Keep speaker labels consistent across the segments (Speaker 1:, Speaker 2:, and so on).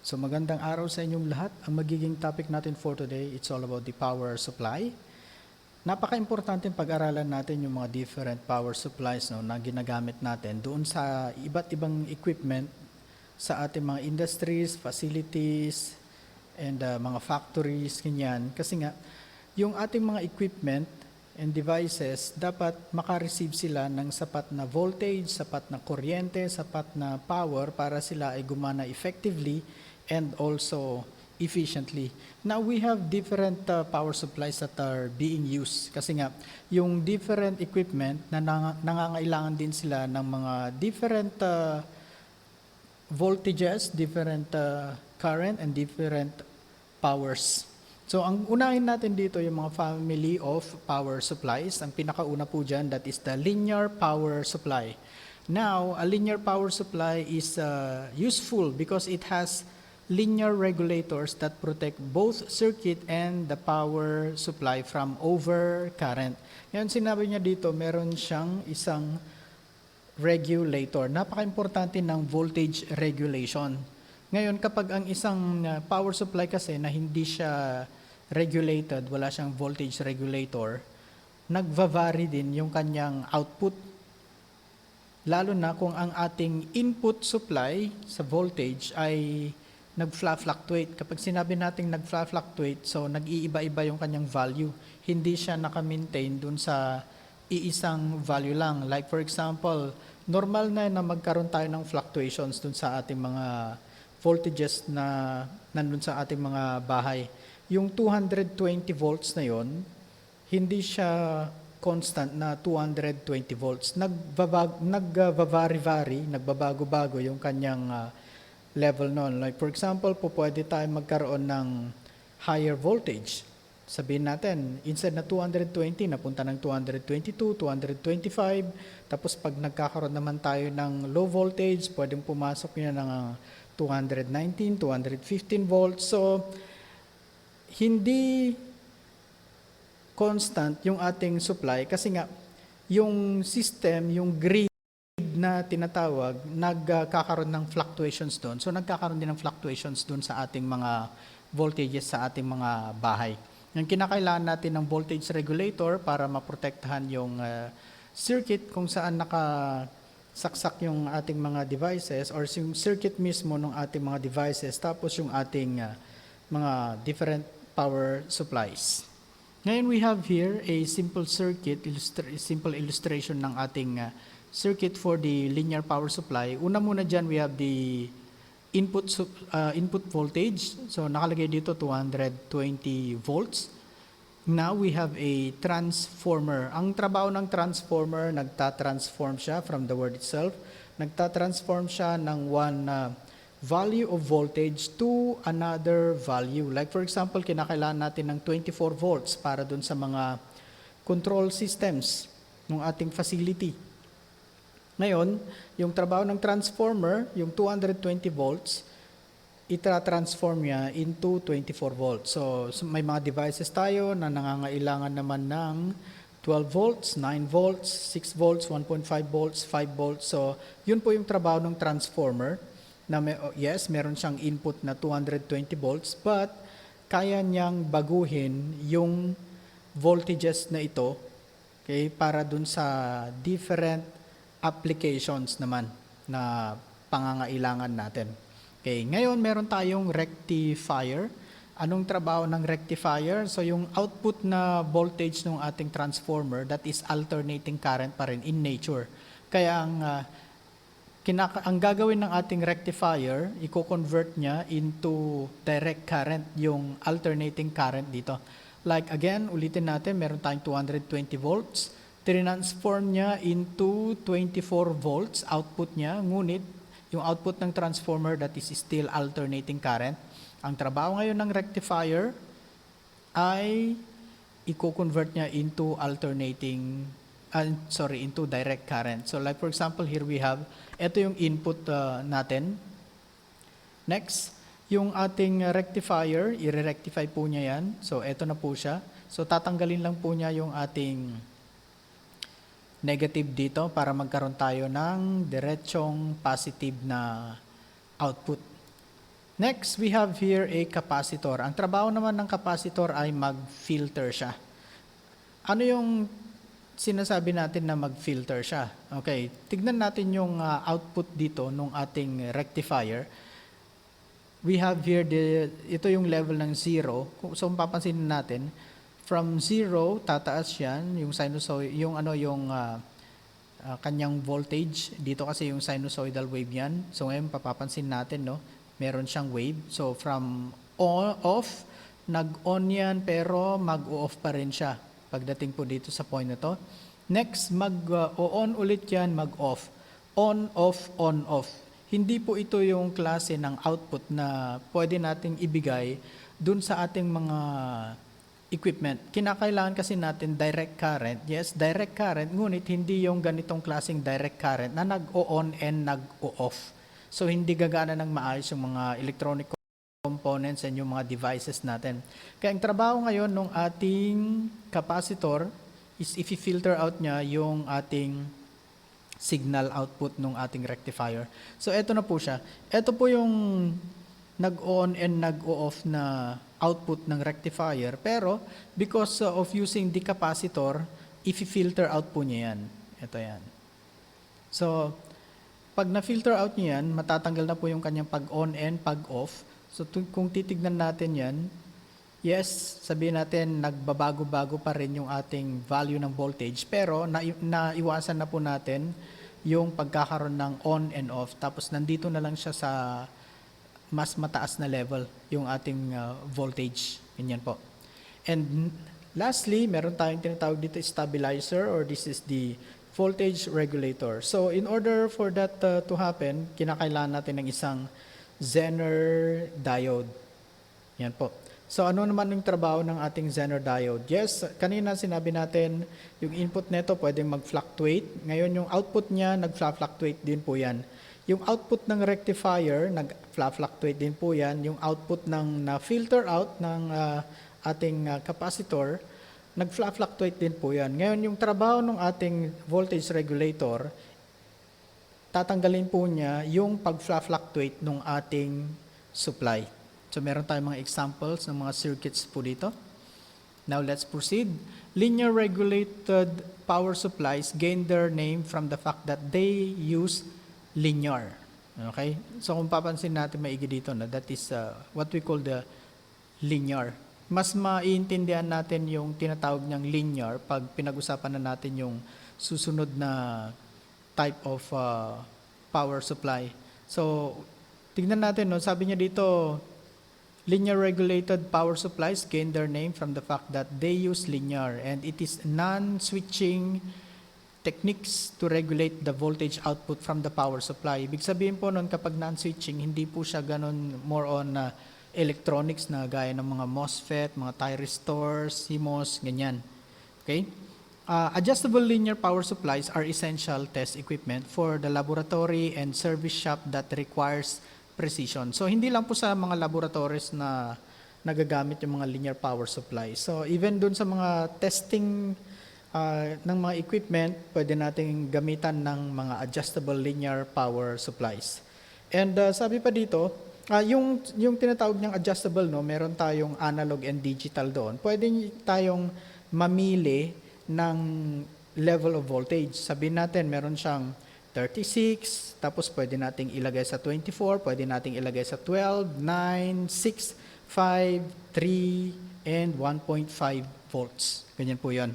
Speaker 1: So magandang araw sa inyong lahat. Ang magiging topic natin for today, it's all about the power supply. Napaka-importante pag-aralan natin yung mga different power supplies na ginagamit natin doon sa iba't ibang equipment sa ating mga industries, facilities, and mga factories, ganyan. Kasi nga, yung ating mga equipment and devices, dapat makareceive sila ng sapat na voltage, sapat na kuryente, sapat na power para sila ay gumana effectively and also efficiently. Now, we have different power supplies that are being used. Kasi nga, yung different equipment na nangangailangan din sila ng mga different voltages, different current, and different powers. So, ang unahin natin dito yung mga family of power supplies. Ang pinakauna po dyan, that is the linear power supply. Now, a linear power supply is useful because it has linear regulators that protect both circuit and the power supply from overcurrent. Yan, sinabi niya dito, meron siyang isang regulator. Napaka-importante ng voltage regulation. Ngayon, kapag ang isang power supply kasi na hindi siya regulated, wala siyang voltage regulator, nagva-vary din yung kanyang output. Lalo na kung ang ating input supply sa voltage ay nag-fluctuate. Kapag sinabi natin nag-fluctuate, so nag-iiba-iba yung kanyang value. Hindi siya naka-maintain dun sa iisang value lang. Like for example, normal na magkaroon tayo ng fluctuations dun sa ating mga voltages na nandun sa ating mga bahay. Yung 220 volts na yon, hindi siya constant na 220 volts. Nagbabago-vary, nagbabago-bago yung kanyang level nun. Like for example, pwede tayo magkaroon ng higher voltage. Sabihin natin, instead na 220, napunta ng 222, 225. Tapos pag nagkakaroon naman tayo ng low voltage, pwedeng pumasok niya ng 219, 215 volts. So, hindi constant yung ating supply kasi nga, yung system, yung grid na tinatawag, nagkakaroon ng fluctuations doon. So, nagkakaroon din ng fluctuations doon sa ating mga voltages sa ating mga bahay. Yung kinakailangan natin ng voltage regulator para maprotektahan yung circuit kung saan nakasaksak yung ating mga devices or yung circuit mismo ng ating mga devices tapos yung ating mga different power supplies. Ngayon, we have here a simple circuit, simple illustration ng ating circuit for the linear power supply. Una muna dyan, we have the input voltage. So, nakalagay dito 220 volts. Now, we have a transformer. Ang trabaho ng transformer, nagta-transform siya from the word itself. Nagta-transform siya ng one value of voltage to another value. Like for example, kinakailangan natin ng 24 volts para dun sa mga control systems ng ating facility. Ngayon, yung trabaho ng transformer, yung 220 volts, itra-transform niya into 24 volts. So, may mga devices tayo na nangangailangan naman ng 12 volts, 9 volts, 6 volts, 1.5 volts, 5 volts. So, yun po yung trabaho ng transformer. Na yes, meron siyang input na 220 volts, but kaya niyang baguhin yung voltages na ito, okay, para dun sa different applications naman na pangangailangan natin. Okay, ngayon meron tayong rectifier. Anong trabaho ng rectifier? So yung output na voltage ng ating transformer, that is alternating current pa rin in nature. Kaya ang gagawin ng ating rectifier, i-convert niya into direct current yung alternating current dito. Like again, ulitin natin, meron tayong 220 volts. Transform niya into 24 volts output niya, ngunit yung output ng transformer, that is still alternating current. Ang trabaho ngayon ng rectifier ay i-convert niya into into direct current. So like for example, here we have, ito yung input natin. Next, yung ating rectifier, i-rectify po niya yan. So ito na po siya. So tatanggalin lang po niya yung ating negative dito para magkaroon tayo ng diretsong positive na output. Next, we have here a capacitor. Ang trabaho naman ng capacitor ay mag-filter siya. Ano yung sinasabi natin na mag-filter siya? Okay, tignan natin yung output dito ng ating rectifier. We have here, ito yung level ng 0. So, kung papansinin natin, from 0, tataas yan, yung sinusoid, yung kanyang voltage. Dito kasi yung sinusoidal wave yan. So, ngayon, papapansin natin, no? Meron siyang wave. So, from off, nag-on yan, pero mag-off pa rin siya pagdating po dito sa point na to. Next, mag-on ulit yan, mag-off. On, off, on, off. Hindi po ito yung klase ng output na pwede nating ibigay dun sa ating mga equipment. Kinakailangan kasi natin direct current. Yes, direct current, ngunit hindi yung ganitong klaseng direct current na nag-on and nag-off. So, hindi gagana ng maayos yung mga electronic components and yung mga devices natin. Kaya ang trabaho ngayon ng ating capacitor is i-filter out niya yung ating signal output ng ating rectifier. So, eto na po siya. Eto po yung nag-on and nag-off na output ng rectifier. Pero, because of using the capacitor, i-filter out po niya yan. Ito yan. So, pag na-filter out niya yan, matatanggal na po yung kanyang pag-on and pag-off. So, kung titignan natin yan, yes, sabihin natin, nagbabago-bago pa rin yung ating value ng voltage, pero naiwasan na po natin yung pagkakaroon ng on and off. Tapos, nandito na lang siya sa mas mataas na level, yung ating voltage. Ganyan po. And lastly, meron tayong tinatawag dito stabilizer, or this is the voltage regulator. So, in order for that to happen, kinakailangan natin ng isang Zener diode. Yan po. So, ano naman yung trabaho ng ating Zener diode? Yes, kanina sinabi natin, yung input nito pwedeng mag-fluctuate. Ngayon, yung output niya, nag-fluctuate din po yan. Yung output ng rectifier, nag-fluctuate din po yan. Yung output ng na-filter out ng ating capacitor, nag-fluctuate din po yan. Ngayon, yung trabaho ng ating voltage regulator, tatanggalin po niya yung pag-fluctuate ng ating supply. So, meron tayong mga examples ng mga circuits po dito. Now, let's proceed. Linear regulated power supplies gain their name from the fact that they use linear. Okay? So, kung papansin natin maigi dito, that is what we call the linear. Mas maiintindihan natin yung tinatawag niyang linear pag pinag-usapan na natin yung susunod na type of power supply. So, tignan natin, no? Sabi niya dito, linear regulated power supplies gain their name from the fact that they use linear, and it is non-switching techniques to regulate the voltage output from the power supply. Ibig sabihin po nun, kapag non-switching, hindi po siya ganun more on electronics na gaya ng mga MOSFET, mga thyristors, CMOS, ganyan. Okay? Adjustable linear power supplies are essential test equipment for the laboratory and service shop that requires precision. So, hindi lang po sa mga laboratories na nagagamit yung mga linear power supply. So, even dun sa mga testing ng mga equipment, pwede nating gamitan ng mga adjustable linear power supplies. And sabi pa dito, yung tinatawag niyang adjustable, no, meron tayong analog and digital doon. Pwede tayong mamili ng level of voltage. Sabihin natin, meron siyang 36, tapos pwede nating ilagay sa 24, pwede nating ilagay sa 12, 9, 6, 5, 3, and 1.5 volts. Ganyan po yun.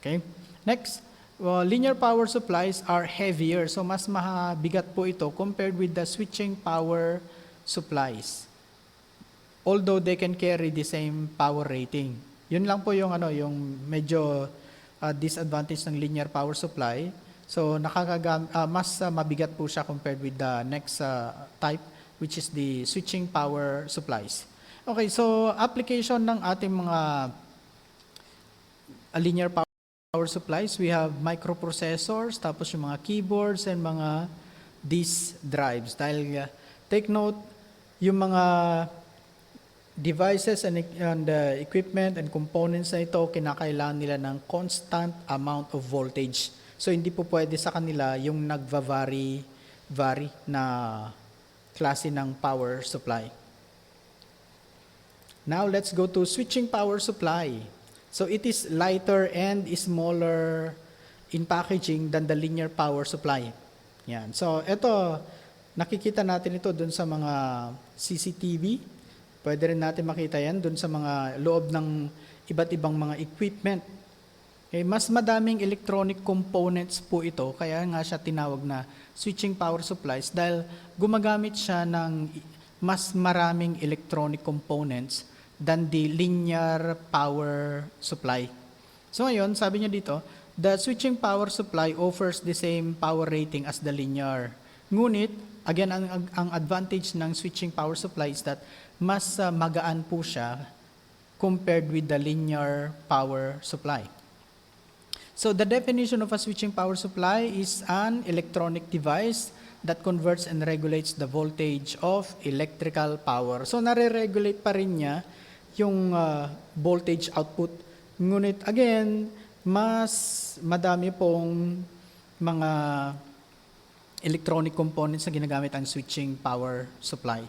Speaker 1: Okay? Next, linear power supplies are heavier. So, mas mabigat po ito compared with the switching power supplies. Although they can carry the same power rating. Yun lang po yung yung medyo disadvantage ng linear power supply. So mas mabigat po siya compared with the next type, which is the switching power supplies. Okay, so application ng ating mga linear power supplies, we have microprocessors, tapos yung mga keyboards and mga disk drives. Dahil take note, yung mga devices and equipment and components na ito, kinakailangan nila ng constant amount of voltage. So, hindi po pwede sa kanila yung nagva-vary na klase ng power supply. Now, let's go to switching power supply. So, it is lighter and smaller in packaging than the linear power supply. Yan. So, ito, nakikita natin ito dun sa mga CCTV. Pwede rin natin makita yan dun sa mga loob ng iba't ibang mga equipment. Okay, mas madaming electronic components po ito, kaya nga siya tinawag na switching power supplies dahil gumagamit siya ng mas maraming electronic components than the linear power supply. So ngayon, sabi niya dito, the switching power supply offers the same power rating as the linear. Ngunit, again, ang advantage ng switching power supply is that mas magaan po siya compared with the linear power supply. So the definition of a switching power supply is an electronic device that converts and regulates the voltage of electrical power. So nare-regulate pa rin niya yung voltage output. Ngunit again, mas madami pong mga electronic components na ginagamit ang switching power supply.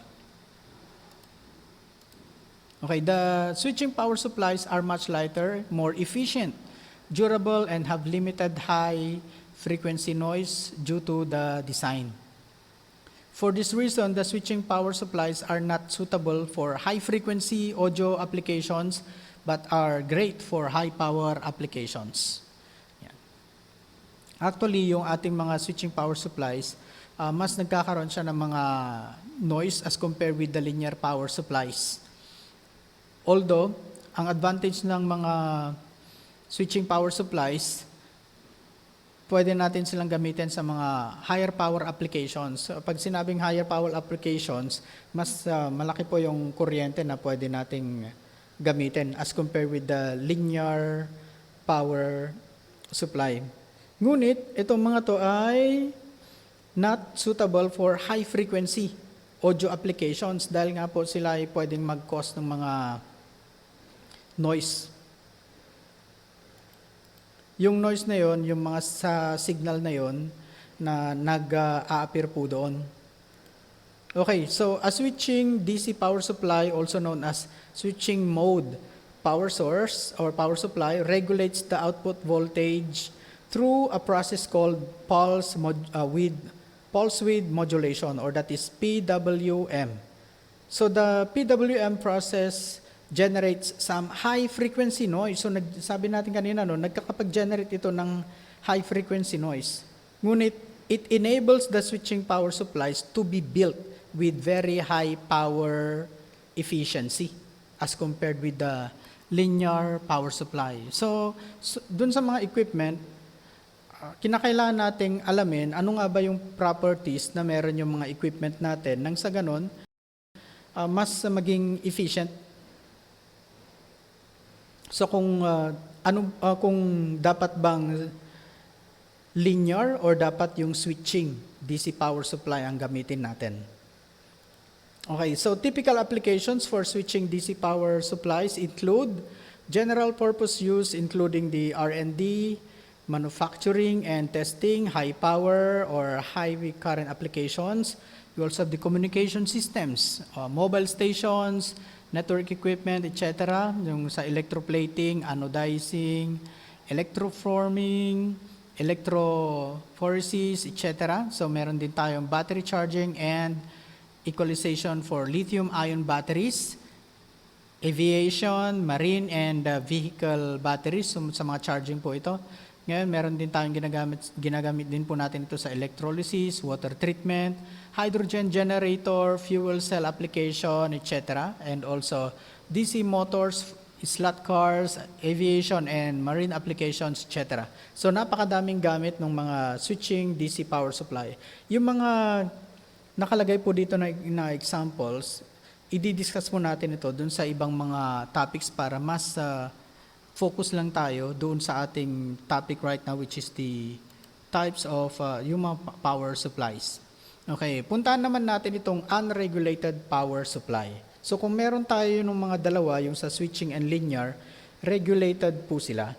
Speaker 1: Okay, the switching power supplies are much lighter, more efficient, durable, and have limited high frequency noise due to the design. For this reason, the switching power supplies are not suitable for high frequency audio applications but are great for high power applications. Yan. Actually, yung ating mga switching power supplies, mas nagkakaroon siya ng mga noise as compared with the linear power supplies. Although, ang advantage ng mga switching power supplies, pwede natin silang gamitin sa mga higher power applications. So, pag sinabing higher power applications, mas malaki po yung kuryente na pwede nating gamitin as compared with the linear power supply. Ngunit, itong mga to ay not suitable for high frequency audio applications dahil nga po sila ay pwedeng mag-cause ng mga noise. Yung noise na yon, yung mga sa signal na yon na nag-a-appear po doon. Okay, so a switching DC power supply, also known as switching mode power source or power supply, regulates the output voltage through a process called pulse width modulation, or that is PWM. So the PWM process generates some high frequency noise. So sabi natin kanina, nagkakapag-generate ito ng high frequency noise. Ngunit it enables the switching power supplies to be built with very high power efficiency as compared with the linear power supply. So dun sa mga equipment, kinakailangan nating alamin ano nga ba yung properties na meron yung mga equipment natin nang sa ganon, mas maging efficient. So kung kung dapat bang linear or dapat yung switching DC power supply ang gamitin natin. Okay, so typical applications for switching DC power supplies include general purpose use including the R&D, manufacturing and testing, high power or high current applications. You also have the communication systems, mobile stations, network equipment, etc. Yung sa electroplating, anodizing, electroforming, electrophoresis, etc. So meron din tayong battery charging and equalization for lithium-ion batteries, aviation, marine, and vehicle batteries. So, sa mga charging po ito. Ngayon, meron din tayong ginagamit din po natin ito sa electrolysis, water treatment, hydrogen generator, fuel cell application, etc. And also DC motors, slot cars, aviation, and marine applications, etc. So napakadaming gamit ng mga switching DC power supply. Yung mga nakalagay po dito na examples, i-discuss po natin ito dun sa ibang mga topics para mas focus lang tayo doon sa ating topic right now, which is the types of yung mga power supplies. Okay, puntahan naman natin itong unregulated power supply. So kung meron tayo ng mga dalawa, yung sa switching and linear, regulated po sila.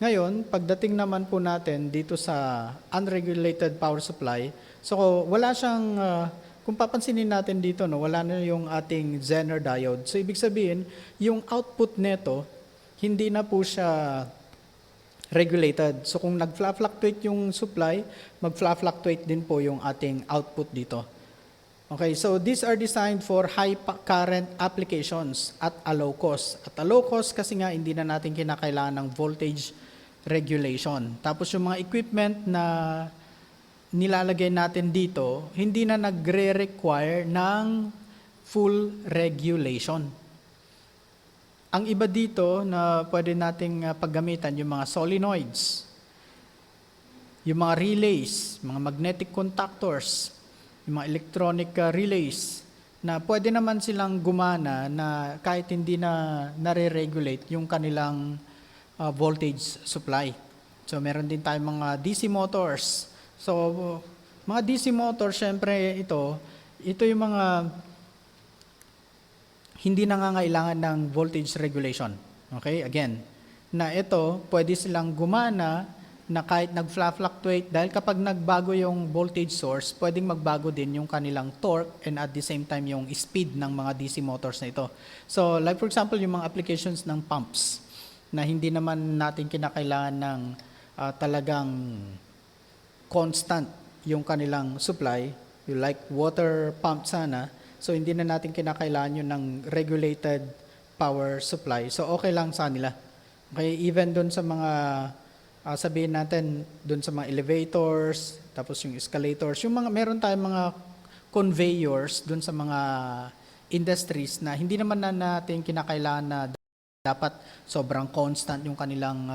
Speaker 1: Ngayon, pagdating naman po natin dito sa unregulated power supply, so wala siyang kung papansinin natin dito, no, wala na yung ating Zener diode. So, ibig sabihin, yung output neto, hindi na po siya regulated. So, kung nag-fluctuate yung supply, mag-fluctuate din po yung ating output dito. Okay, so these are designed for high current applications at a low cost. At a low cost kasi nga hindi na natin kinakailangan ng voltage regulation. Tapos yung mga equipment na nilalagay natin dito, hindi na nagre-require ng full regulation. Ang iba dito na pwede nating paggamitan, yung mga solenoids, yung mga relays, mga magnetic contactors, yung mga electronic relays, na pwede naman silang gumana na kahit hindi na nare-regulate yung kanilang voltage supply. So meron din tayong mga DC motors. So mga DC motors, syempre ito yung mga hindi nangangailangan ng voltage regulation. Okay, again, na ito pwede silang gumana na kahit nag-fluctuate, dahil kapag nagbago yung voltage source, pwedeng magbago din yung kanilang torque and at the same time yung speed ng mga DC motors na ito. So like for example, yung mga applications ng pumps na hindi naman natin kinakailangan ng talagang constant yung kanilang supply, you like water pump sana, so hindi na natin kinakailangan yun ng regulated power supply. So okay lang sa nila. Okay, even doon sa mga sabihin natin doon sa mga elevators, tapos yung escalators, yung mga meron tayong mga conveyors doon sa mga industries na hindi naman na natin kinakailangan na dapat sobrang constant yung kanilang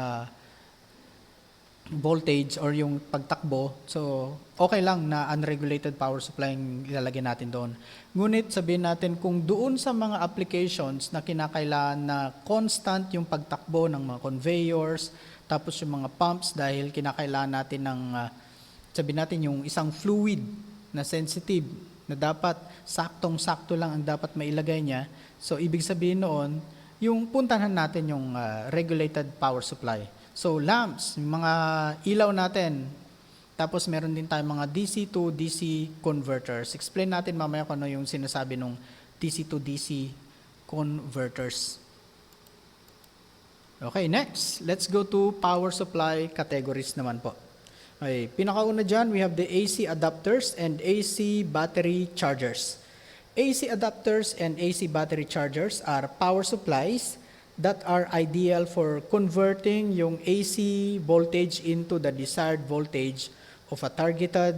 Speaker 1: voltage or yung pagtakbo. So, okay lang na unregulated power supply yung ilalagay natin doon. Ngunit sabihin natin kung doon sa mga applications na kinakailangan na constant yung pagtakbo ng mga conveyors, tapos yung mga pumps dahil kinakailangan natin ng, sabihin natin yung isang fluid na sensitive na dapat saktong-sakto lang ang dapat mailagay niya. So, ibig sabihin noon, yung puntahan natin yung regulated power supply. So, lamps, yung mga ilaw natin. Tapos, meron din tayong mga DC to DC converters. Explain natin mamaya kung ano yung sinasabi ng DC to DC converters. Okay, next. Let's go to power supply categories naman po. Okay, pinakauna dyan, we have the AC adapters and AC battery chargers. AC adapters and AC battery chargers are power supplies that are ideal for converting yung AC voltage into the desired voltage of a targeted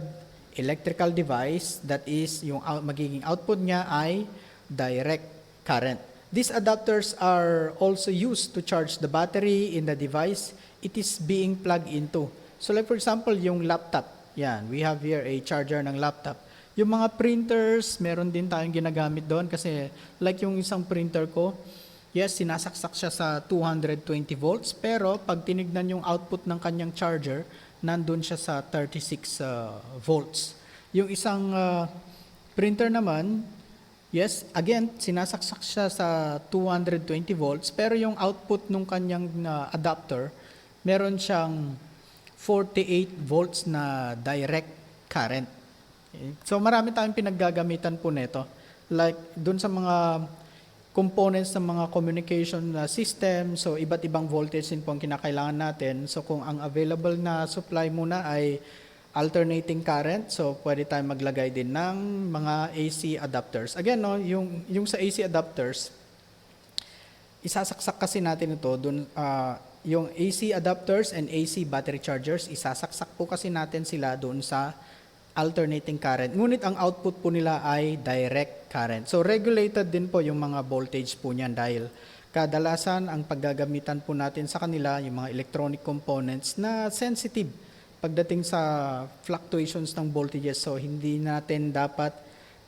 Speaker 1: electrical device, that is, yung magiging output niya ay direct current. These adapters are also used to charge the battery in the device it is being plugged into. So like for example, yung laptop. Yan, we have here a charger ng laptop. Yung mga printers, meron din tayong ginagamit doon kasi like yung isang printer ko, yes, sinasaksak siya sa 220 volts, pero pag tinignan yung output ng kanyang charger, nandun siya sa 36 volts. Yung isang printer naman, yes, again, sinasaksak siya sa 220 volts, pero yung output ng kanyang adapter, meron siyang 48 volts na direct current. Okay. So marami tayong pinaggagamitan po nito. Like dun sa mga components ng mga communication system, so iba't ibang voltage din po ang kinakailangan natin. So kung ang available na supply muna ay alternating current, so pwede tayong maglagay din ng mga AC adapters. Again, no, yung sa AC adapters, isasaksak kasi natin ito dun, yung AC adapters and AC battery chargers, isasaksak po kasi natin sila doon sa alternating current. Ngunit ang output po nila ay direct current. So regulated din po yung mga voltage po niyan dahil kadalasan ang paggagamitan po natin sa kanila yung mga electronic components na sensitive pagdating sa fluctuations ng voltages. So hindi natin dapat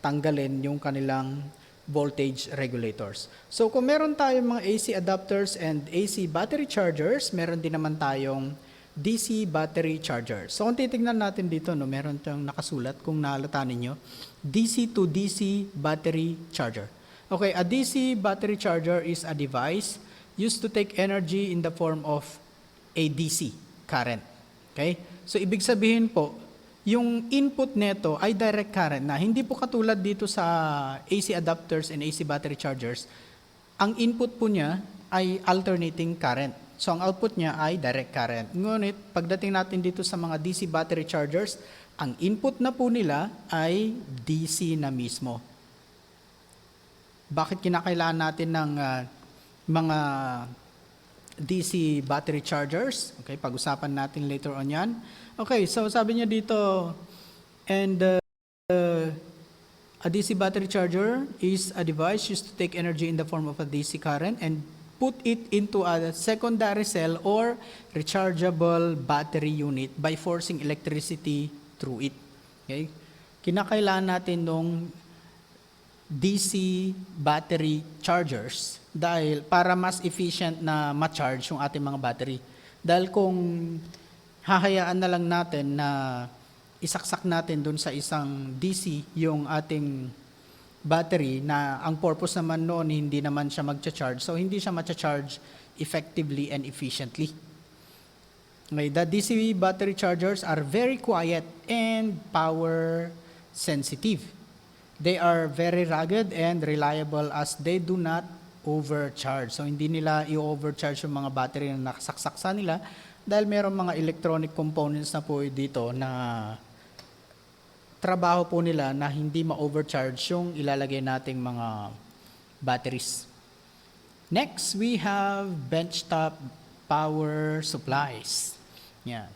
Speaker 1: tanggalin yung kanilang voltage regulators. So kung meron tayong mga AC adapters and AC battery chargers, meron din naman tayong DC battery chargers. So kung titignan natin dito, no, meron tayong nakasulat kung nahalata ninyo, DC to DC battery charger. Okay, a DC battery charger is a device used to take energy in the form of a DC current. Okay? So ibig sabihin po, yung input neto ay direct current na. Hindi po katulad dito sa AC adapters and AC battery chargers. Ang input po niya ay alternating current. So ang output niya ay direct current. Ngunit pagdating natin dito sa mga DC battery chargers, ang input na po nila ay DC na mismo. Bakit kinakailangan natin ng mga DC battery chargers? Okay, pag-usapan natin later on yan. Okay, so sabi niya dito, and a DC battery charger is a device used to take energy in the form of a DC current and put it into a secondary cell or rechargeable battery unit by forcing electricity through it. Okay? Kinakailangan natin nung DC battery chargers dahil para mas efficient na ma-charge yung ating mga battery. Dahil kung hahayaan na lang natin na isaksak natin dun sa isang DC yung ating battery na ang purpose naman noon hindi naman siya magcha-charge. So hindi siya matcha-charge effectively and efficiently. Okay, the DC battery chargers are very quiet and power sensitive. They are very rugged and reliable as they do not overcharge. So hindi nila i-overcharge yung mga battery na nakasaksak sa nila dahil meron mga electronic components na po dito na trabaho po nila na hindi ma-overcharge yung ilalagay nating mga batteries. Next, we have benchtop power supplies. Yan.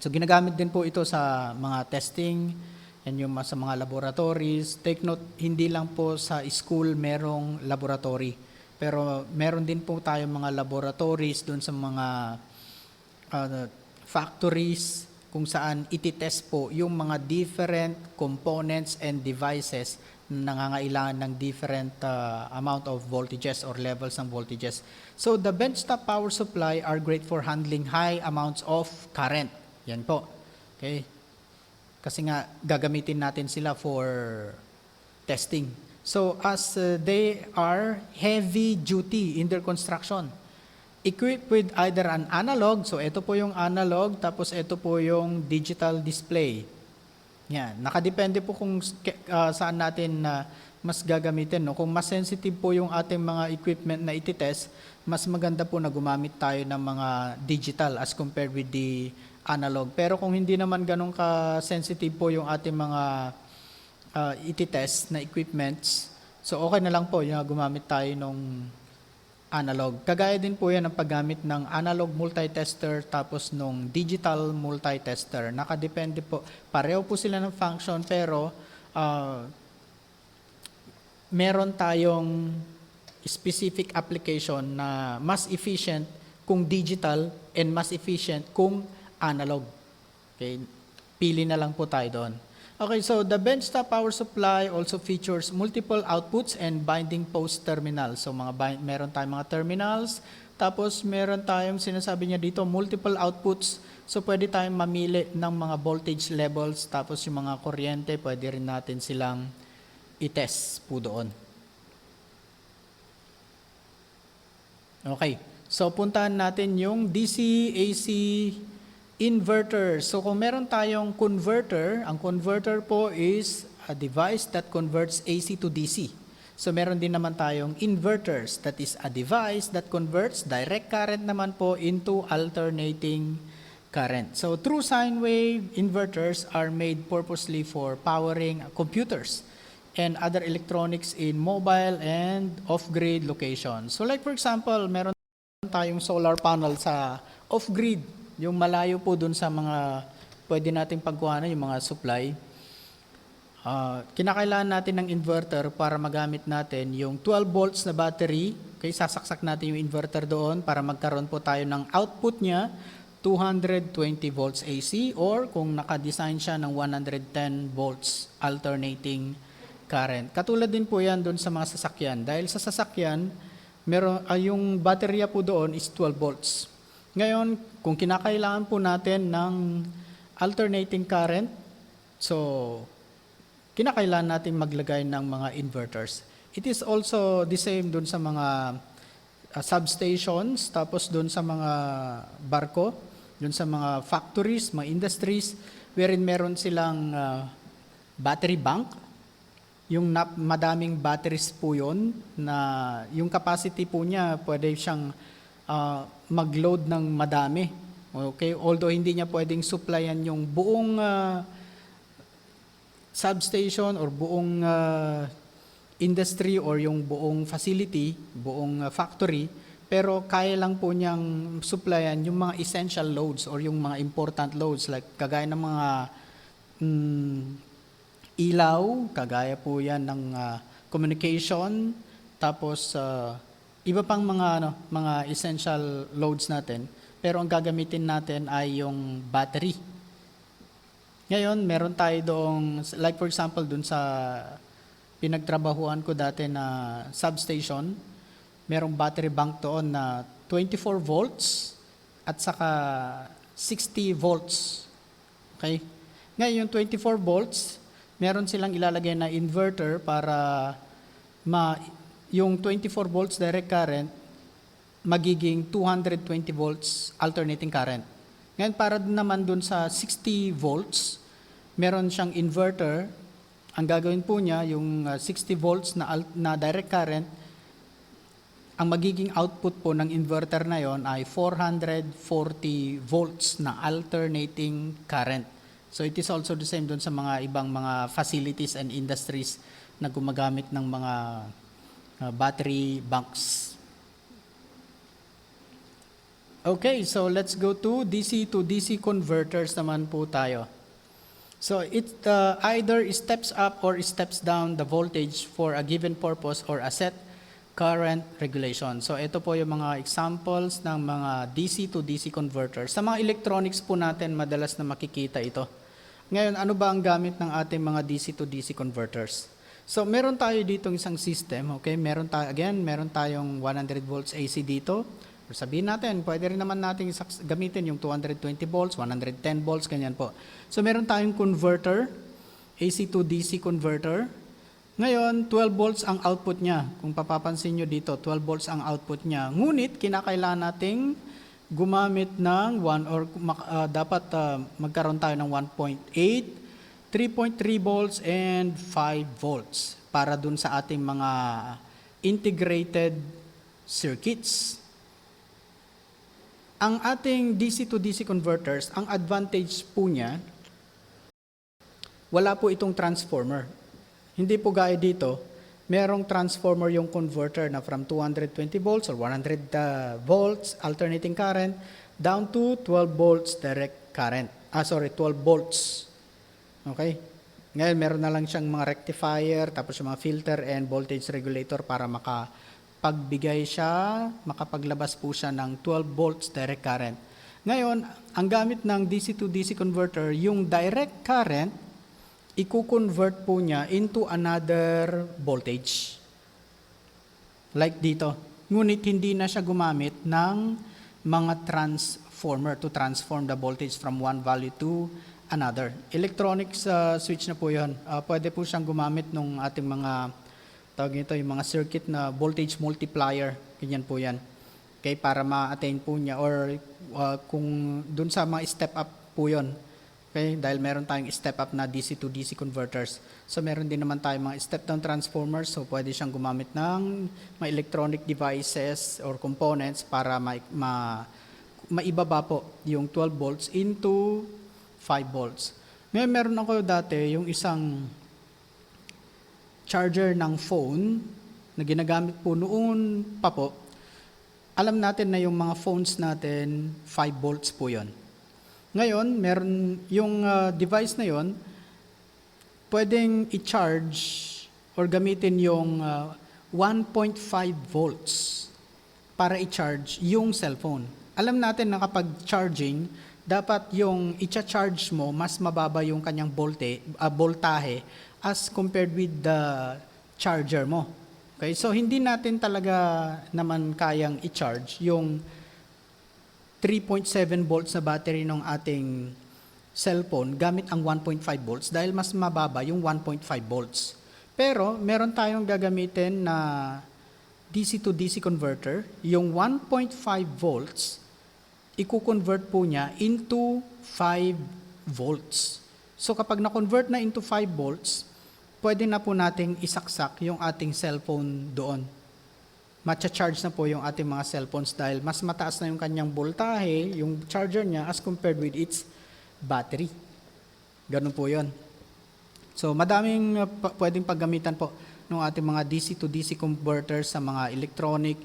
Speaker 1: So ginagamit din po ito sa mga testing and yung sa mga laboratories. Take note, hindi lang po sa school merong laboratory. Pero meron din po tayong mga laboratories doon sa mga factories kung saan ititest po yung mga different components and devices na nangangailangan ng different amount of voltages or levels ng voltages. So the benchtop power supply are great for handling high amounts of current. Yan po. Okay? Kasi nga gagamitin natin sila for testing. So as they are heavy duty in their construction, equipped with either an analog, so ito po yung analog, tapos ito po yung digital display. Yan, nakadepende po kung saan natin mas gagamitin. No? Kung mas sensitive po yung ating mga equipment na ititest, mas maganda po na gumamit tayo ng mga digital as compared with the analog. Pero kung hindi naman ganun ka-sensitive po yung ating mga ititest na equipments, so okay na lang po yung gumamit tayo ng analog. Kagaya din po yan ang paggamit ng analog multitester tapos nung digital multitester. Nakadepende po. Pareho po sila ng function pero meron tayong specific application na mas efficient kung digital and mas efficient kung analog. Okay? Pili na lang po tayo doon. Okay, so the benchtop power supply also features multiple outputs and binding post terminals. So meron tayong mga terminals, tapos meron tayong sinasabi niya dito multiple outputs. So pwede tayong mamili ng mga voltage levels, tapos yung mga kuryente, pwede rin natin silang i-test po doon. Okay, so puntahan natin yung DC, AC, inverter. So kung meron tayong converter, ang converter po is a device that converts AC to DC. So meron din naman tayong inverters, that is a device that converts direct current naman po into alternating current. So true sine wave inverters are made purposely for powering computers and other electronics in mobile and off-grid locations. So like for example, meron tayong solar panel sa off-grid, yung malayo po dun sa mga pwede nating pagkuhanan, yung mga supply. Kinakailangan natin ng inverter para magamit natin yung 12 volts na battery. Okay, sasaksak natin yung inverter doon para magkaroon po tayo ng output niya, 220 volts AC or kung naka-design siya ng 110 volts alternating current. Katulad din po yan doon sa mga sasakyan. Dahil sa sasakyan, yung baterya po doon is 12 volts. Ngayon, kung kinakailangan po natin ng alternating current, so kinakailangan natin maglagay ng mga inverters. It is also the same dun sa mga substations, tapos dun sa mga barko, dun sa mga factories, mga industries. wherein meron silang battery bank. Yung madaming batteries po yun, na yung capacity po niya pwede siyang mag-load ng madami. Okay? Although hindi niya pwedeng supplyan yung buong substation or buong industry or yung buong facility, buong factory, pero kaya lang po niyang supplyan yung mga essential loads or yung mga important loads like kagaya ng mga ilaw, kagaya po yan ng communication, tapos iba pang mga essential loads natin, pero ang gagamitin natin ay yung battery. Ngayon, meron tayo doong, like for example, dun sa pinagtrabahuan ko dati na substation, merong battery bank doon na 24 volts at saka 60 volts. Okay? Ngayon, yung 24 volts, meron silang ilalagay na inverter para yung 24 volts direct current magiging 220 volts alternating current. Ngayon, para naman dun sa 60 volts, meron siyang inverter. Ang gagawin po niya, yung 60 volts na direct current, ang magiging output po ng inverter na yon ay 440 volts na alternating current. So it is also the same dun sa mga ibang mga facilities and industries na gumagamit ng mga battery banks. Okay, so let's go to DC converters naman po tayo. So it either steps up or steps down the voltage for a given purpose or a set current regulation. So ito po yung mga examples ng mga DC to DC converters. Sa mga electronics po natin, madalas na makikita ito. Ngayon, ano ba ang gamit ng ating mga DC to DC converters? So meron tayo dito isang system, okay? Meron tayong 100 volts AC dito. Or sabihin natin, pwede rin naman natin gamitin yung 220 volts, 110 volts, ganyan po. So meron tayong converter, AC to DC converter. Ngayon, 12 volts ang output niya. Kung papapansin nyo dito, 12 volts ang output niya. Ngunit, kinakailangan nating gumamit ng dapat magkaroon tayo ng 1.8, 3.3 volts, and 5 volts para dun sa ating mga integrated circuits. Ang ating DC to DC converters, ang advantage po niya, wala po itong transformer. Hindi po gaya dito, merong transformer yung converter na from 220 volts or 100 volts alternating current down to 12 volts direct current. 12 volts. Okay? Ngayon, meron na lang siyang mga rectifier, tapos yung mga filter and voltage regulator para makapaglabas po siya ng 12 volts direct current. Ngayon, ang gamit ng DC to DC converter, yung direct current, i-convert po niya into another voltage. Like dito. Ngunit hindi na siya gumamit ng mga transformer to transform the voltage from one value to another. Electronics switch na po yun. Pwede po siyang gumamit ng ating mga yung mga circuit na voltage multiplier. Ganyan po yan. Okay, para ma-attain po niya or kung dun sa mga step up po yun. Okay, dahil meron tayong step up na DC to DC converters. So meron din naman tayong mga step down transformers, so pwede siyang gumamit ng mga electronic devices or components para maibaba po yung 12 volts into 5 volts. Ngayon meron ako dati yung isang charger ng phone na ginagamit po noon pa po. Alam natin na yung mga phones natin 5 volts po yon. Ngayon, meron yung device na yon, pwedeng i-charge or gamitin yung 1.5 volts para i-charge yung cellphone. Alam natin na kapag charging, dapat yung i-charge mo, mas mababa yung kanyang voltahe as compared with the charger mo. Okay? So, hindi natin talaga naman kayang i-charge yung 3.7 volts na battery ng ating cellphone gamit ang 1.5 volts dahil mas mababa yung 1.5 volts. Pero meron tayong gagamitin na DC to DC converter, yung 1.5 volts, i-convert po niya into 5 volts. So kapag na-convert na into 5 volts, pwede na po nating isaksak yung ating cellphone doon. Matcha-charge na po yung ating mga cellphones dahil mas mataas na yung kanyang voltahe, yung charger niya as compared with its battery. Ganun po yun. So madaming pwedeng paggamitan po ng ating mga DC to DC converters sa mga electronic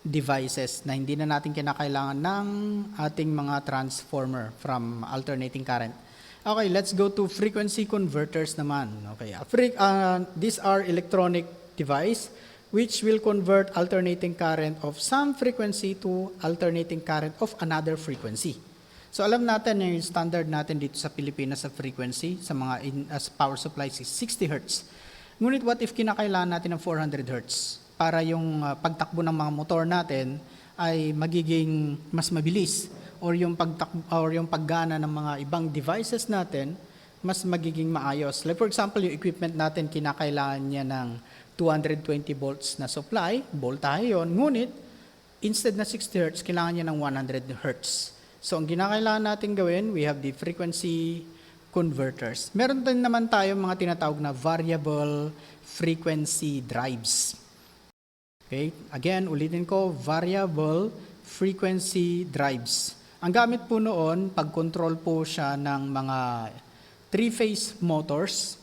Speaker 1: devices na hindi na natin kinakailangan ng ating mga transformer from alternating current. Okay, let's go to frequency converters naman. Okay, these are electronic device which will convert alternating current of some frequency to alternating current of another frequency. So alam natin yung standard natin dito sa Pilipinas sa frequency sa mga as power supply is 60 Hz. Ngunit what if kinakailangan natin ng 400 Hz para yung pagtakbo ng mga motor natin ay magiging mas mabilis or yung paggana ng mga ibang devices natin mas magiging maayos. Like for example, yung equipment natin kinakailangan niya ng 220 volts na supply, voltahe yun, ngunit instead na 60 Hz, kailangan niya ng 100 Hz. So ang kinakailangan natin gawin, we have the frequency converters. Meron din naman tayo mga tinatawag na variable frequency drives. Okay, again, ulitin ko, variable frequency drives. Ang gamit po noon, pag-control po siya ng mga 3-phase motors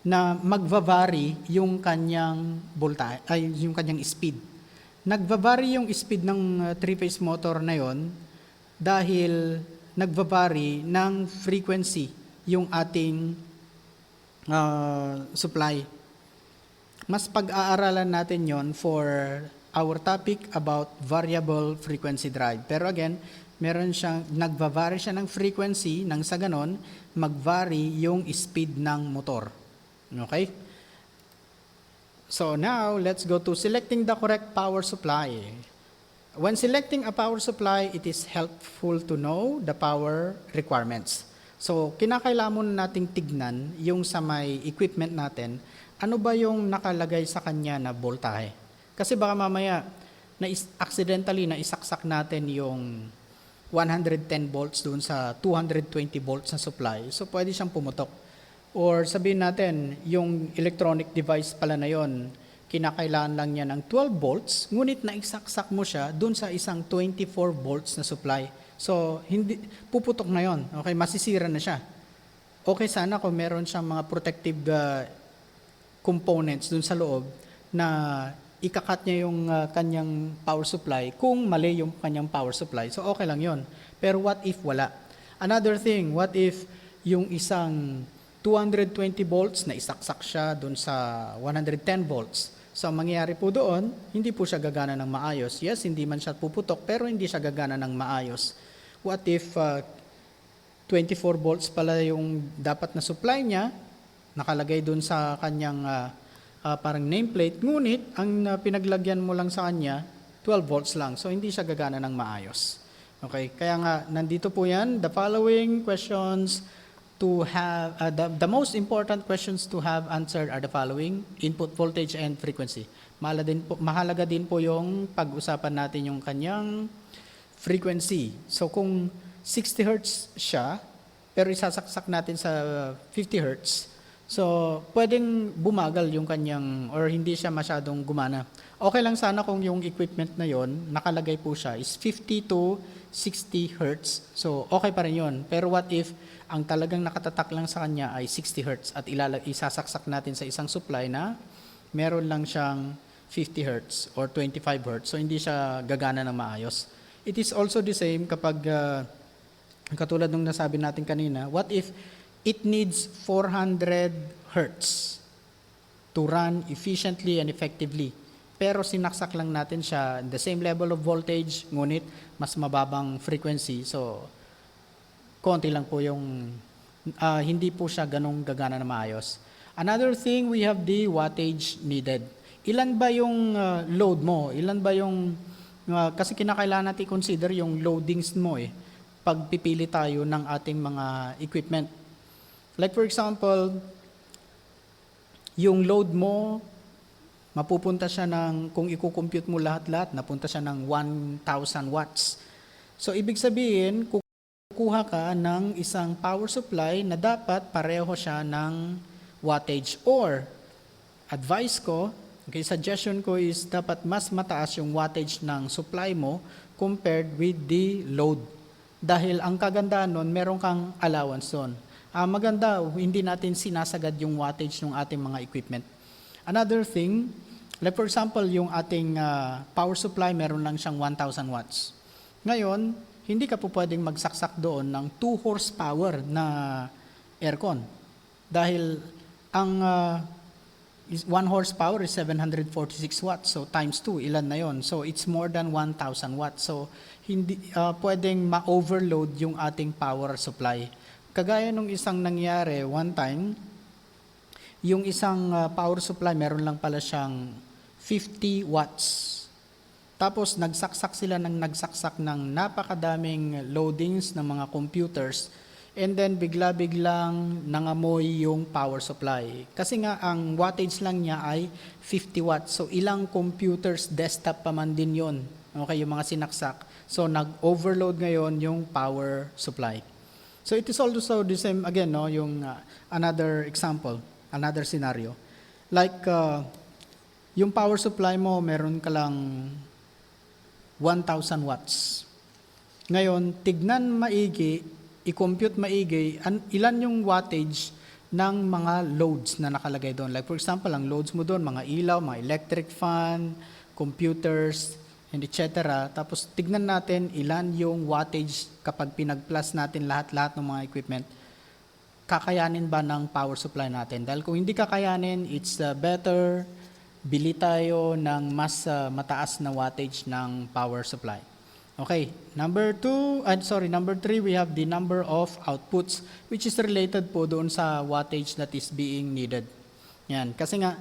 Speaker 1: na magva-vary yung kanyang voltage, ay yung kanyang speed. Nagva-vary yung speed ng 3-phase motor na yon dahil nagva-vary ng frequency yung ating supply. Mas pag-aaralan natin yon for our topic about variable frequency drive. Pero again, meron siyang, nagva-vary siya ng frequency nang sa ganon, mag-vary yung speed ng motor. Okay? So now, let's go to selecting the correct power supply. When selecting a power supply, it is helpful to know the power requirements. So, kinakailangan muna nating tignan yung sa may equipment natin, ano ba yung nakalagay sa kanya na voltahe. Kasi baka mamaya, accidentally na isaksak natin yung 110 volts doon sa 220 volts na supply. So, pwede siyang pumutok. Or sabihin natin, yung electronic device pala na yon, kinakailangan lang niya ng 12 volts, ngunit naisaksak mo siya doon sa isang 24 volts na supply. So, hindi, puputok na yon. Okay, masisira na siya. Okay sana kung meron siyang mga protective components doon sa loob na ikakat niya yung kanyang power supply kung mali yung kanyang power supply. So, okay lang yon. Pero what if wala? Another thing, what if yung isang 220 volts na isaksak siya doon sa 110 volts? So, ang mangyayari po doon, hindi po siya gagana ng maayos. Yes, hindi man siya puputok, pero hindi siya gagana ng maayos. What if 24 volts pala yung dapat na supply niya, nakalagay doon sa kanyang parang nameplate, ngunit ang pinaglagyan mo lang sa kanya, 12 volts lang. So, hindi siya gagana ng maayos. Okay, kaya nga, nandito po yan, the following questions to have, the most important questions to have answered are the following: input voltage and frequency. Mahalaga din po yung pag-usapan natin yung kanyang frequency. So kung 60 Hz siya, pero isasaksak natin sa 50 Hz, so pwedeng bumagal yung kanyang, or hindi siya masyadong gumana. Okay lang sana kung yung equipment na yon, nakalagay po siya is 50 to 60 Hz. So okay pa rin yun. Pero what if ang talagang nakatatak lang sa kanya ay 60 Hz at isasaksak natin sa isang supply na meron lang siyang 50 Hz or 25 Hz. So hindi siya gagana ng maayos. It is also the same kapag katulad nung nasabi natin kanina, what if it needs 400 Hz to run efficiently and effectively? Pero sinaksak lang natin siya the same level of voltage, ngunit mas mababang frequency. So, konti lang po yung, hindi po siya ganong gagana na maayos. Another thing, we have the wattage needed. Ilan ba yung load mo? Ilan ba yung, kasi kinakailangan natin consider yung loadings mo pag pipili tayo ng ating mga equipment. Like for example, yung load mo, mapupunta siya ng, kung i-compute mo lahat-lahat, napunta siya ng 1,000 watts. So, ibig sabihin, kukuha ka ng isang power supply na dapat pareho siya ng wattage, or advice ko, okay, suggestion ko is dapat mas mataas yung wattage ng supply mo compared with the load. Dahil ang kagandahan nun, meron kang allowance doon. Maganda, hindi natin sinasagad yung wattage ng ating mga equipment. Another thing, like for example, yung ating power supply, meron lang siyang 1,000 watts. Ngayon, hindi ka po pwedeng magsaksak doon ng 2 horsepower na aircon. Dahil ang 1 horsepower is 746 watts. So times 2, ilan na yon? So it's more than 1,000 watts. So hindi pwedeng ma-overload yung ating power supply. Kagaya nung isang nangyari one time, yung isang power supply meron lang pala siyang 50 watts. Tapos nagsaksak sila ng napakadaming loadings ng mga computers, and then bigla-biglang nangamoy yung power supply. Kasi nga ang wattage lang niya ay 50 watts. So ilang computers, desktop pa man din yun. Okay, yung mga sinaksak. So nag-overload ngayon yung power supply. So it is also the same again, no, yung another example, another scenario. Like yung power supply mo, meron ka lang 1,000 watts. Ngayon, tignan maigi, i-compute maigi, ilan yung wattage ng mga loads na nakalagay doon. Like for example, ang loads mo doon, mga ilaw, mga electric fan, computers, and etc. Tapos tignan natin ilan yung wattage kapag pinag-plus natin lahat-lahat ng mga equipment. Kakayanin ba ng power supply natin? Dahil kung hindi kakayanin, it's better bili tayo ng mas mataas na wattage ng power supply. Okay, number 3, we have the number of outputs, which is related po doon sa wattage that is being needed. Yan, kasi nga,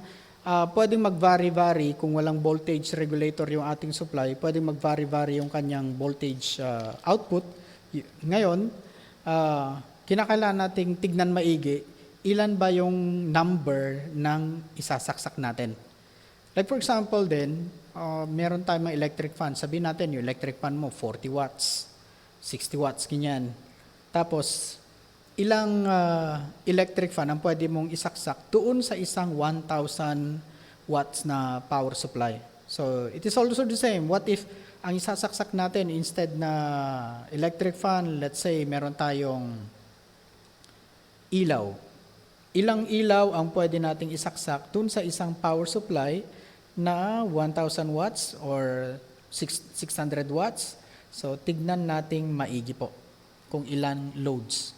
Speaker 1: pwedeng mag-vary-vary kung walang voltage regulator yung ating supply, pwedeng mag-vary-vary yung kanyang voltage output. Ngayon, kinakailangan nating tignan maigi, ilan ba yung number ng isasaksak natin. Like for example din, meron tayong mga electric fan. Sabihin natin, yung electric fan mo, 40 watts, 60 watts, ganyan. Tapos, ilang electric fan ang pwede mong isaksak doon sa isang 1,000 watts na power supply. So, it is also the same. What if ang isasaksak natin instead na electric fan, let's say, meron tayong ilaw. Ilang ilaw ang pwede nating isaksak doon sa isang power supply na 1,000 watts or 600 watts. So, tignan nating maigi po kung ilan loads.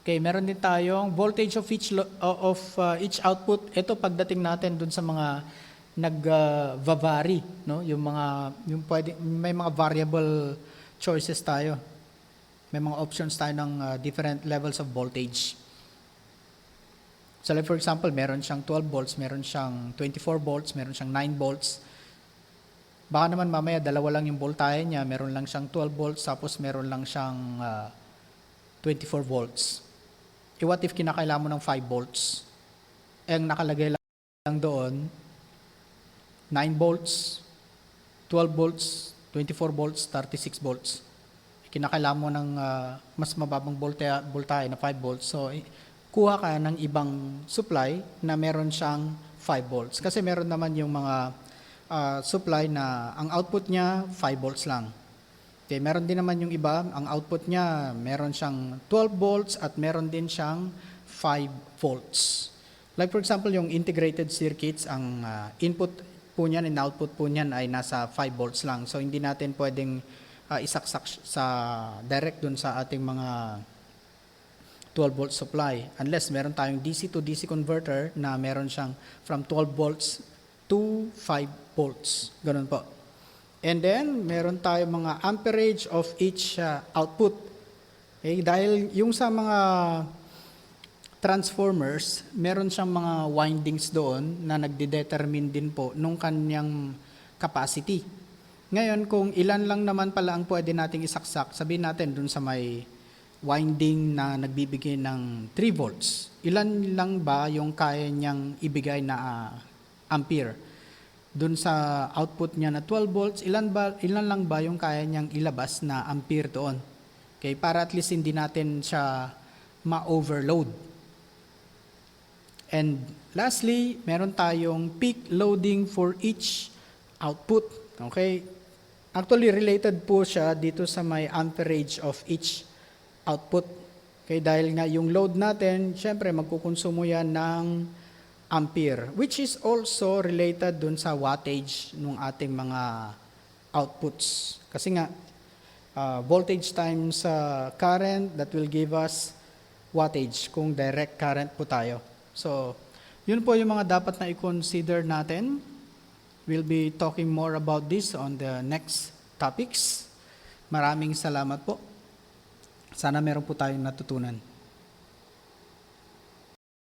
Speaker 1: Okay, meron din tayong voltage of each output. Ito pagdating natin dun sa mga nag-vary, no? May mga variable choices tayo. May mga options tayo ng different levels of voltage. So like for example, meron siyang 12 volts, meron siyang 24 volts, meron siyang 9 volts. Baka naman mamaya dalawa lang yung voltahe niya, meron lang siyang 12 volts, tapos meron lang siyang 24 volts. What if kinakailangan mo ng 5 volts? Ang nakalagay lang doon, 9 volts, 12 volts, 24 volts, 36 volts. Kinakailangan mo ng mas mababang voltahe na 5 volts. So, kuha ka ng ibang supply na meron siyang 5 volts. Kasi meron naman yung mga supply na ang output niya 5 volts lang. Okay, meron din naman yung iba, ang output niya meron siyang 12 volts at meron din siyang 5 volts. Like for example, yung integrated circuits, ang input po niyan and output po niyan ay nasa 5 volts lang. So hindi natin pwedeng isaksak sa direct dun sa ating mga 12 volt supply unless meron tayong DC to DC converter na meron siyang from 12 volts to 5 volts. Ganun po. And then, meron tayong mga amperage of each output. Okay? Dahil yung sa mga transformers, meron siyang mga windings doon na nagde-determine din po nung kanyang capacity. Ngayon, kung ilan lang naman pala ang pwede nating isaksak, sabihin natin dun sa may winding na nagbibigay ng 3 volts. Ilan lang ba yung kaya niyang ibigay na ampere? Doon sa output niya na 12 volts, ilan lang ba yung kaya niyang ilabas na ampere doon? Okay, para at least hindi natin siya ma-overload. And lastly, meron tayong peak loading for each output. Okay? Actually, related po siya dito sa may amperage of each output. Okay, dahil nga yung load natin, syempre magkukonsumo yan ng ampere, which is also related dun sa wattage ng ating mga outputs. Kasi nga, voltage times current, that will give us wattage kung direct current po tayo. So, yun po yung mga dapat na i-consider natin. We'll be talking more about this on the next topics. Maraming salamat po. Sana meron po tayong natutunan.